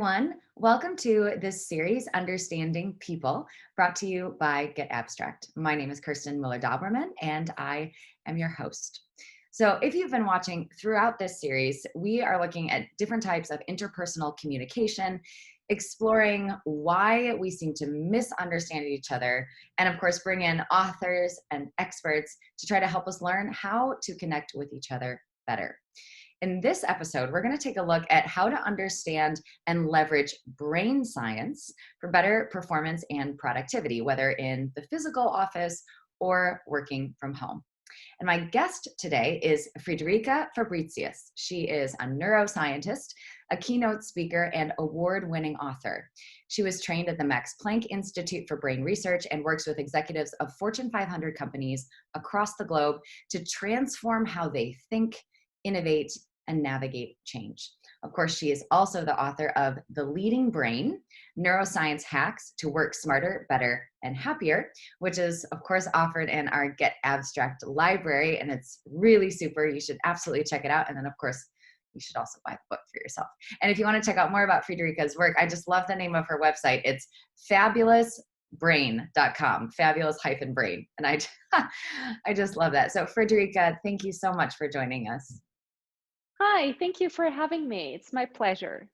everyone. Welcome to this series, Understanding People, brought to you by getAbstract. My name is Kirsten Muller-Doberman, and I am your host. So if you've been watching throughout this series, we are looking at different types of interpersonal communication, exploring why we seem to misunderstand each other, and of course, bring in authors and experts to try to help us learn how to connect with each other better. In this episode, we're going to take a look at how to understand and leverage brain science for better performance and productivity, whether in the physical office or working from home. And my guest today is Friederike Fabritius. She is a neuroscientist, a keynote speaker, and award-winning author. She was trained at the Max Planck Institute for Brain Research and works with executives of Fortune 500 companies across the globe to transform how they think, innovate, and navigate change. Of course, she is also the author of The Leading Brain, Neuroscience Hacks to Work Smarter, Better, and Happier, which is, of course, offered in our getAbstract library, and it's really super. You should absolutely check it out. And then, of course, you should also buy the book for yourself. And if you want to check out more about Friederike's work, I just love the name of her website. It's fabulousbrain.com, fabulous-brain. And I just love that. So Friederike, thank you so much for joining us. Hi, thank you for having me. It's my pleasure.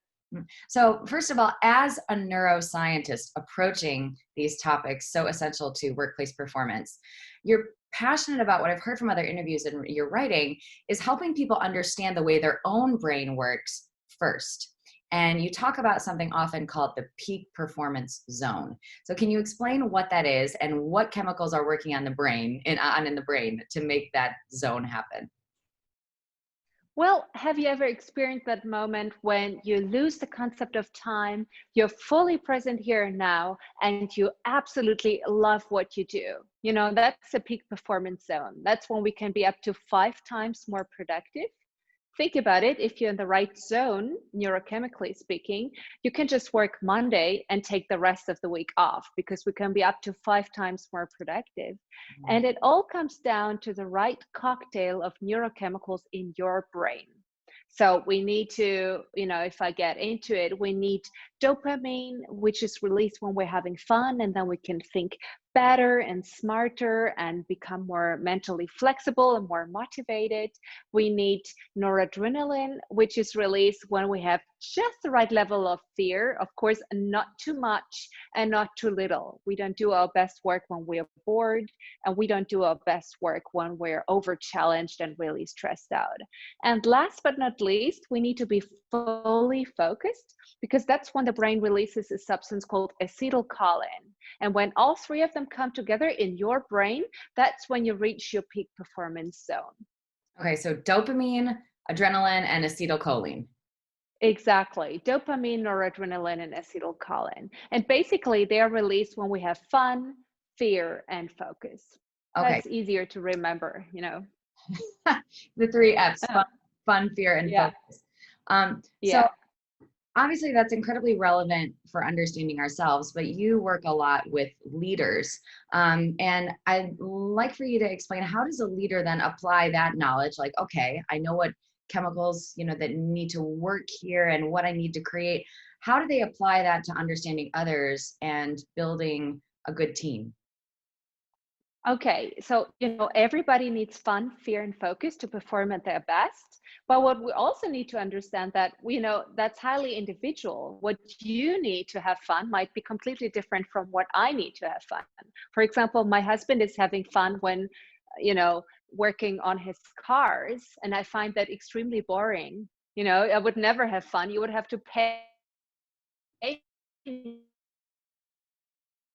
So first of all, as a neuroscientist approaching these topics so essential to workplace performance, you're passionate about what I've heard from other interviews and your writing is helping people understand the way their own brain works first. And you talk about something often called the peak performance zone. So can you explain what that is and what chemicals are working on the brain in the brain to make that zone happen? Well, have you ever experienced that moment when you lose the concept of time, you're fully present here and now, and you absolutely love what you do? You know, that's a peak performance zone. That's when we can be up to 5 times more productive. Think about it. If you're in the right zone, neurochemically speaking, you can just work Monday and take the rest of the week off because we can be up to 5 times more productive. And it all comes down to the right cocktail of neurochemicals in your brain. So we need to, if I get into it, we need dopamine, which is released when we're having fun, and then we can think better and smarter and become more mentally flexible and more motivated. We need noradrenaline, which is released when we have just the right level of fear. Of course, not too much and not too little. We don't do our best work when we're bored, and we don't do our best work when we're over challenged and really stressed out. And last but not least, we need to be fully focused, because that's when the brain releases a substance called acetylcholine. And when all 3 of them come together in your brain, that's when you reach your peak performance zone. Okay, so dopamine, adrenaline, and acetylcholine. Exactly. Dopamine, noradrenaline, and acetylcholine. And basically, they are released when we have fun, fear, and focus. Okay. That's easier to remember, The 3 F's, fun, fear, and focus. So obviously that's incredibly relevant for understanding ourselves, but you work a lot with leaders. And I'd like for you to explain, how does a leader then apply that knowledge? Like, okay, I know what chemicals, that need to work here and what I need to create. How do they apply that to understanding others and building a good team? Okay, so everybody needs fun, fear, and focus to perform at their best. But what we also need to understand that that's highly individual. What you need to have fun might be completely different from what I need to have fun. For example, my husband is having fun when working on his cars, and I find that extremely boring. I would never have fun. You would have to pay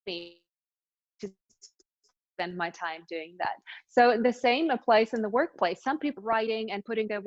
me to spend my time doing that. So the same applies in the workplace. Some people writing and putting their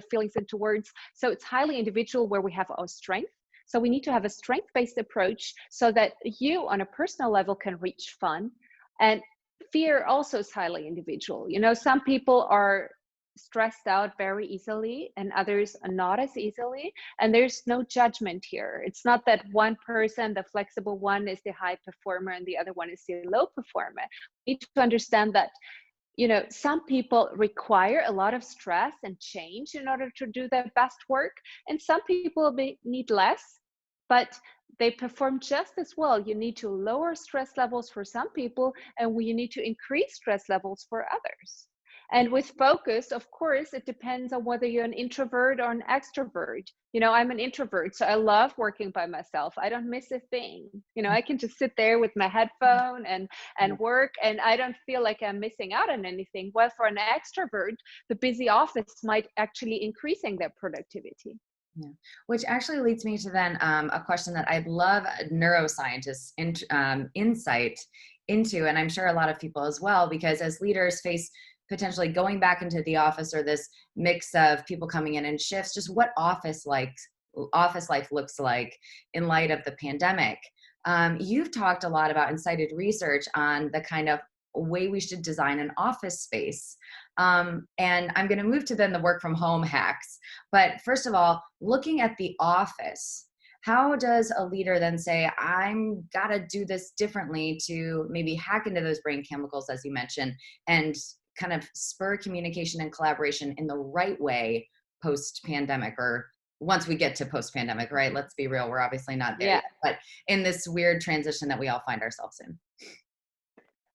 feelings into words. So it's highly individual where we have our strength. So we need to have a strength-based approach so that you on a personal level can reach fun. And fear also is highly individual. Some people are stressed out very easily and others are not as easily, and there's no judgment here. It's not that one person, the flexible one, is the high performer and the other one is the low performer. We need to understand that some people require a lot of stress and change in order to do their best work, and some people need less, but they perform just as well. You need to lower stress levels for some people, and you need to increase stress levels for others. And with focus, of course, it depends on whether you're an introvert or an extrovert. I'm an introvert, so I love working by myself. I don't miss a thing. I can just sit there with my headphone and work, and I don't feel like I'm missing out on anything. Well, for an extrovert, the busy office might actually increasing their productivity. Yeah. Which actually leads me to then a question that I'd love neuroscientists insight into, and I'm sure a lot of people as well, because as leaders face potentially going back into the office, or this mix of people coming in shifts, just what office life looks like in light of the pandemic. You've talked a lot about and cited research on the kind of way we should design an office space. And I'm going to move to then the work from home hacks. But first of all, looking at the office, how does a leader then say, I'm got to do this differently to maybe hack into those brain chemicals, as you mentioned, and kind of spur communication and collaboration in the right way post-pandemic, or once we get to post-pandemic, right? Let's be real, we're obviously not there yet, but in this weird transition that we all find ourselves in.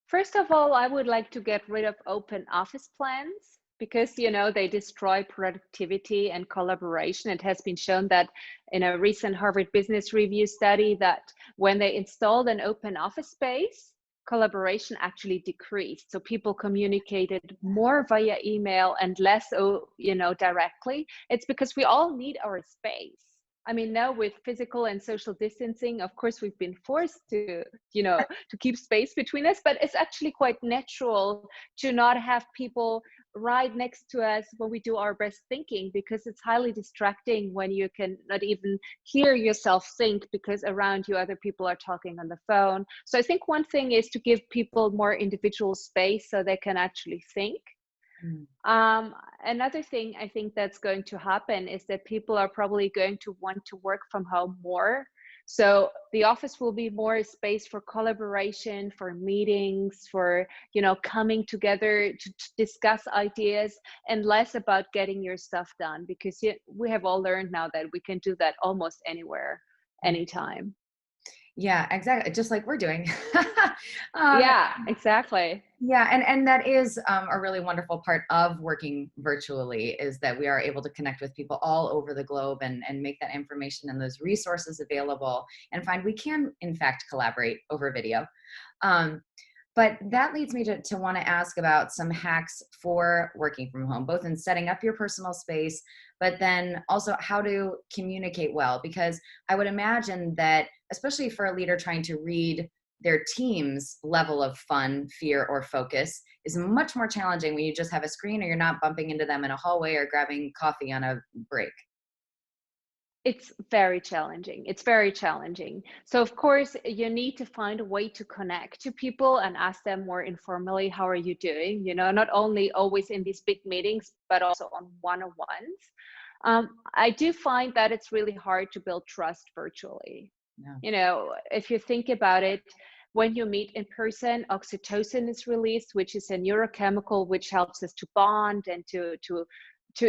First of all, I would like to get rid of open office plans because, they destroy productivity and collaboration. It has been shown that in a recent Harvard Business Review study that when they installed an open office space, collaboration actually decreased. So people communicated more via email and less, directly. It's because we all need our space. I mean, now with physical and social distancing, of course, we've been forced to, to keep space between us, but it's actually quite natural to not have people right next to us when we do our best thinking, because it's highly distracting when you can not even hear yourself think because around you other people are talking on the phone. So I think one thing is to give people more individual space so they can actually think. Another thing I think that's going to happen is that people are probably going to want to work from home more. So the office will be more a space for collaboration, for meetings, for, coming together to discuss ideas, and less about getting your stuff done, because we have all learned now that we can do that almost anywhere, anytime. Yeah, exactly. Just like we're doing. Yeah, exactly. Yeah, and that is a really wonderful part of working virtually, is that we are able to connect with people all over the globe and make that information and those resources available, and find we can, in fact, collaborate over video. But that leads me to want to ask about some hacks for working from home, both in setting up your personal space, but then also how to communicate well. Because I would imagine that, especially for a leader trying to read their team's level of fun, fear, or focus, is much more challenging when you just have a screen or you're not bumping into them in a hallway or grabbing coffee on a break. It's very challenging. It's very challenging. So of course, you need to find a way to connect to people and ask them more informally, how are you doing? Not only always in these big meetings, but also on one-on-ones. I do find that it's really hard to build trust virtually. Yeah. If you think about it, when you meet in person, oxytocin is released, which is a neurochemical which helps us to bond and to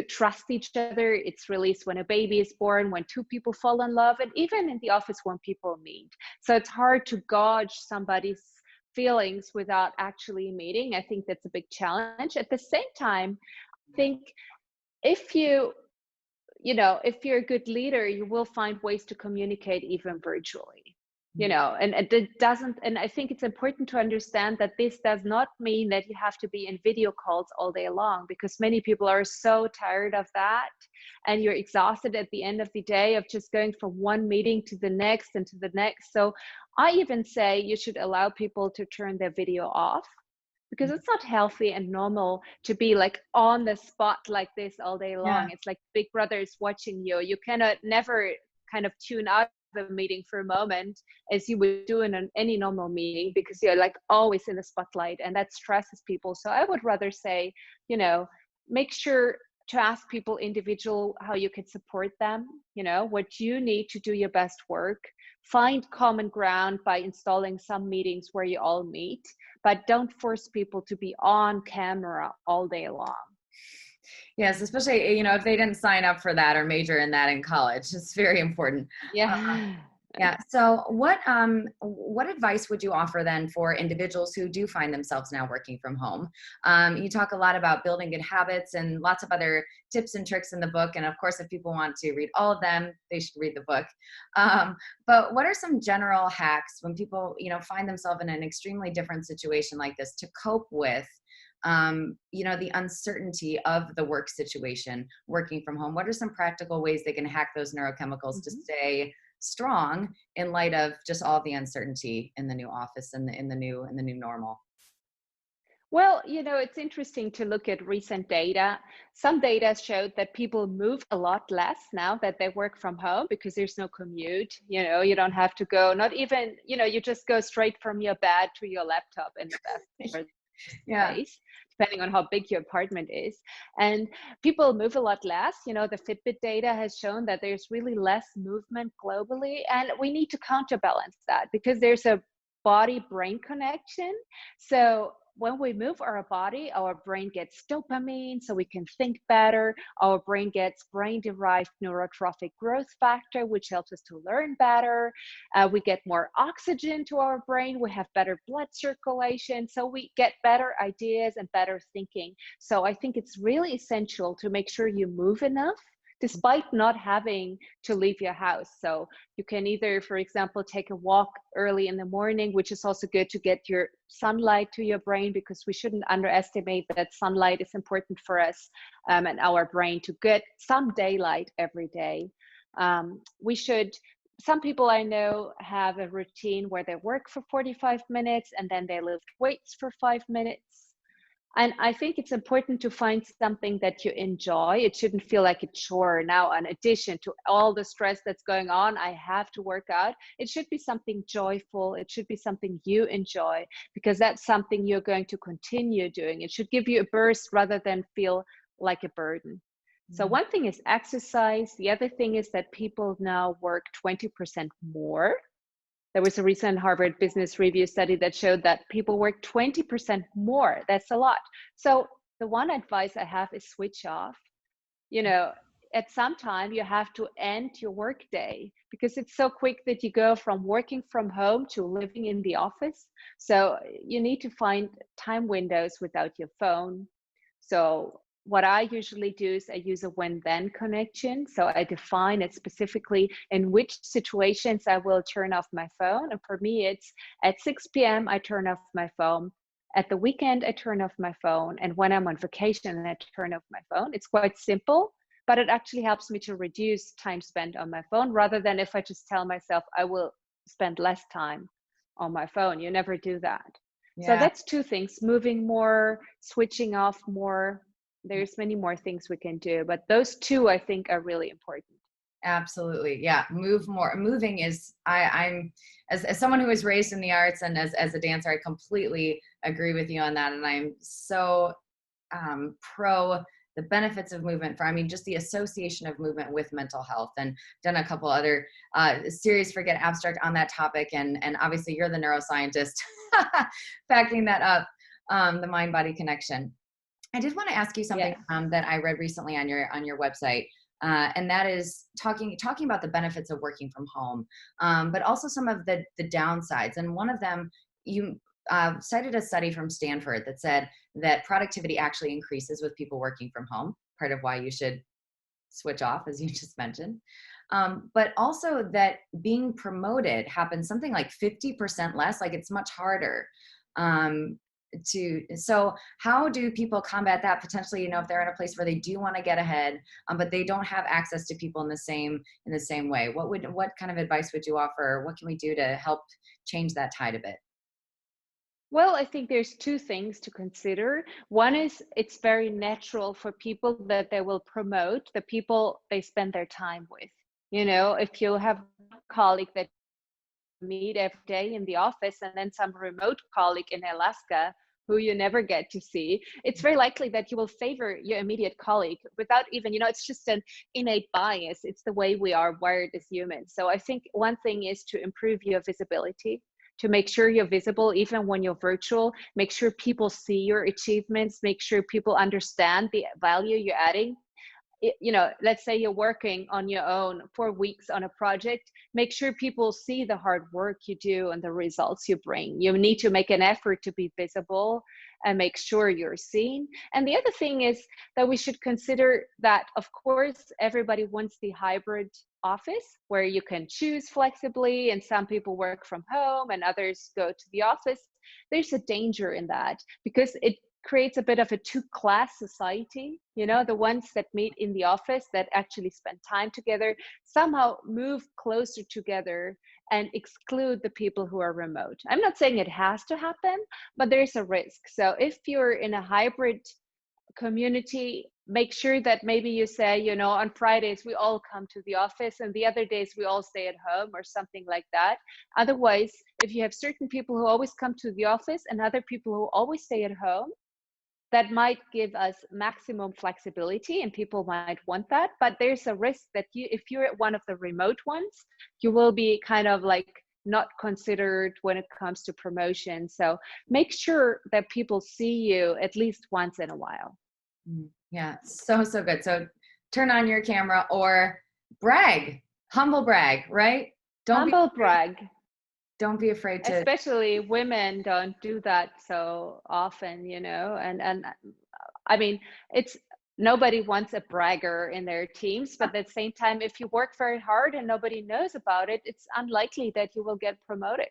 trust each other. It's released when a baby is born, when two people fall in love, and even in the office when people meet. So it's hard to gauge somebody's feelings without actually meeting. I think that's a big challenge. At the same time, I think if if you're a good leader, you will find ways to communicate even virtually. And it doesn't, and I think it's important to understand that this does not mean that you have to be in video calls all day long, because many people are so tired of that, and you're exhausted at the end of the day of just going from one meeting to the next and to the next. So I even say you should allow people to turn their video off, because it's not healthy and normal to be like on the spot like this all day long. It's like Big Brother is watching you. You cannot never kind of tune out the meeting for a moment as you would do in any normal meeting, because you're like always in the spotlight, and that stresses people. So I would rather say, make sure to ask people individual how you can support them, what you need to do your best work. Find common ground by installing some meetings where you all meet, but don't force people to be on camera all day long. Yes, especially, if they didn't sign up for that or major in that in college. It's very important. Yeah. Yeah. So what advice would you offer then for individuals who do find themselves now working from home? You talk a lot about building good habits and lots of other tips and tricks in the book. And of course, if people want to read all of them, they should read the book. But what are some general hacks when people, find themselves in an extremely different situation like this to cope with the uncertainty of the work situation, working from home? What are some practical ways they can hack those neurochemicals to Mhm. stay strong in light of just all the uncertainty in the new office and in the new normal? Well, it's interesting to look at recent data. Some data showed that people move a lot less now that they work from home because there's no commute. You don't have to go, not even, you just go straight from your bed to your laptop in the best Yeah. space, depending on how big your apartment is. And people move a lot less. The Fitbit data has shown that there's really less movement globally. And we need to counterbalance that because there's a body brain connection. So when we move our body, our brain gets dopamine so we can think better. Our brain gets brain derived neurotrophic growth factor, which helps us to learn better. We get more oxygen to our brain. We have better blood circulation. So we get better ideas and better thinking. So I think it's really essential to make sure you move enough despite not having to leave your house. So you can either, for example, take a walk early in the morning, which is also good to get your sunlight to your brain, because we shouldn't underestimate that sunlight is important for us and our brain to get some daylight every day. We should Some people I know have a routine where they work for 45 minutes and then they lift weights for 5 minutes. And I think it's important to find something that you enjoy. It shouldn't feel like a chore. Now, in addition to all the stress that's going on, I have to work out. It should be something joyful. It should be something you enjoy, because that's something you're going to continue doing. It should give you a burst rather than feel like a burden. So Mhm. one thing is exercise. The other thing is that people now work 20% more. There was a recent Harvard Business Review study that showed that people work 20% more. That's a lot. So the one advice I have is switch off. You know, at some time you have to end your workday because it's so quick that you go from working from home to living in the office. So you need to find time windows without your phone. So what I usually do is I use a when then connection. So I define it specifically in which situations I will turn off my phone. And for me, it's at 6 p.m., I turn off my phone. At the weekend, I turn off my phone. And when I'm on vacation, I turn off my phone. It's quite simple, but it actually helps me to reduce time spent on my phone rather than if I just tell myself I will spend less time on my phone. You never do that. So Yeah. that's two things: moving more, switching off more. There's many more things we can do, but those two I think are really important. Absolutely. Yeah. Move more. Moving is, I'm as someone who was raised in the arts and as a dancer, I completely agree with you on that. And I'm so pro the benefits of movement for, I mean, just the association of movement with mental health, and done a couple other series for Get Abstract on that topic. And obviously you're the neuroscientist backing that up, the mind body connection. I did want to ask you something Yes. that I read recently on your website, and that is talking about the benefits of working from home, but also some of the downsides. And one of them, you cited a study from Stanford that said that productivity actually increases with people working from home. Part of why you should switch off, as you just mentioned, but also that being promoted happens something like 50% less. Like, it's much harder. Um, so how do people combat that potentially, if they're in a place where they do want to get ahead, but they don't have access to people in the same way? What kind of advice would you offer? What can we do to help change that tide a bit? Well, I think there's two things to consider. One is it's very natural for people that they will promote the people they spend their time with. If you have a colleague that meet every day in the office and then some remote colleague in Alaska who you never get to see, it's very likely that you will favor your immediate colleague without even, it's just an innate bias. It's the way we are wired as humans. So I think one thing is to improve your visibility, to make sure you're visible even when you're virtual. Make sure people see your achievements, make sure people understand the value you're adding. let's say you're working on your own for weeks on a project, make sure people see the hard work you do and the results you bring. You need to make an effort to be visible and make sure you're seen. And the other thing is that we should consider that, of course, everybody wants the hybrid office where you can choose flexibly, and some people work from home and others go to the office. There's a danger in that because it creates a bit of a two-class society. The ones that meet in the office, that actually spend time together, somehow move closer together and exclude the people who are remote. I'm not saying it has to happen, but there's a risk. So if you're in a hybrid community, make sure that maybe you say, on Fridays we all come to the office and the other days we all stay at home, or something like that. Otherwise, if you have certain people who always come to the office and other people who always stay at home, that might give us maximum flexibility and people might want that. But there's a risk that if you're one of the remote ones, you will be kind of like not considered when it comes to promotion. So make sure that people see you at least once in a while. Yeah, so good. So turn on your camera or brag, humble brag, right? Humble brag. Don't be afraid to. Especially women don't do that so often, and I mean, it's nobody wants a bragger in their teams, but at the same time, if you work very hard and nobody knows about it, it's unlikely that you will get promoted.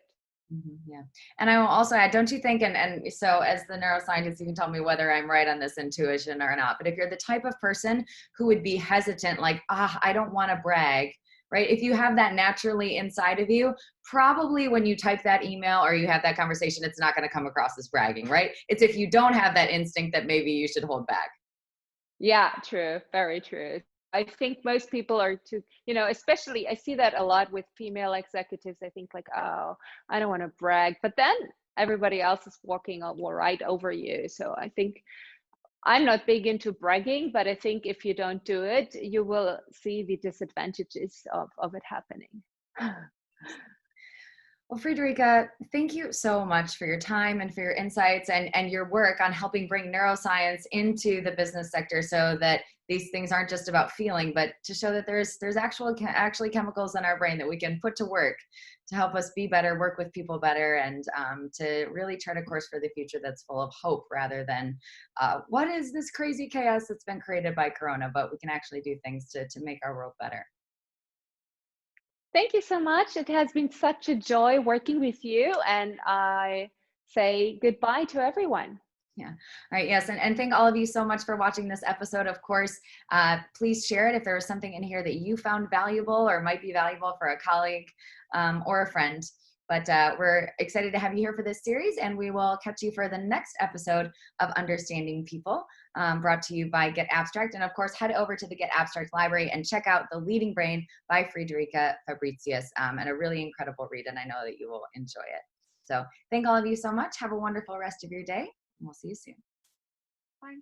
Yeah. And I will also add, don't you think, and so as the neuroscientist, you can tell me whether I'm right on this intuition or not, but if you're the type of person who would be hesitant, like, I don't want to brag, right? If you have that naturally inside of you, probably when you type that email or you have that conversation, it's not going to come across as bragging, right? It's if you don't have that instinct that maybe you should hold back. Yeah, true. Very true. I think most people are too, especially I see that a lot with female executives. I think like, oh, I don't want to brag, but then everybody else is walking right over you. So I think I'm not big into bragging, but I think if you don't do it, you will see the disadvantages of it happening. Well, Friederike, thank you so much for your time and for your insights and your work on helping bring neuroscience into the business sector so that these things aren't just about feeling, but to show that there's actually chemicals in our brain that we can put to work to help us be better, work with people better, and to really chart a course for the future that's full of hope rather than what is this crazy chaos that's been created by Corona, but we can actually do things to make our world better. Thank you so much. It has been such a joy working with you, and I say goodbye to everyone. Yeah. All right. Yes. And thank all of you so much for watching this episode. Of course, please share it if there was something in here that you found valuable or might be valuable for a colleague or a friend. But we're excited to have you here for this series, and we will catch you for the next episode of Understanding People, brought to you by Get Abstract. And of course, head over to the Get Abstract library and check out The Leading Brain by Friederike Fabritius, and a really incredible read, and I know that you will enjoy it. So thank all of you so much. Have a wonderful rest of your day, and we'll see you soon. Bye.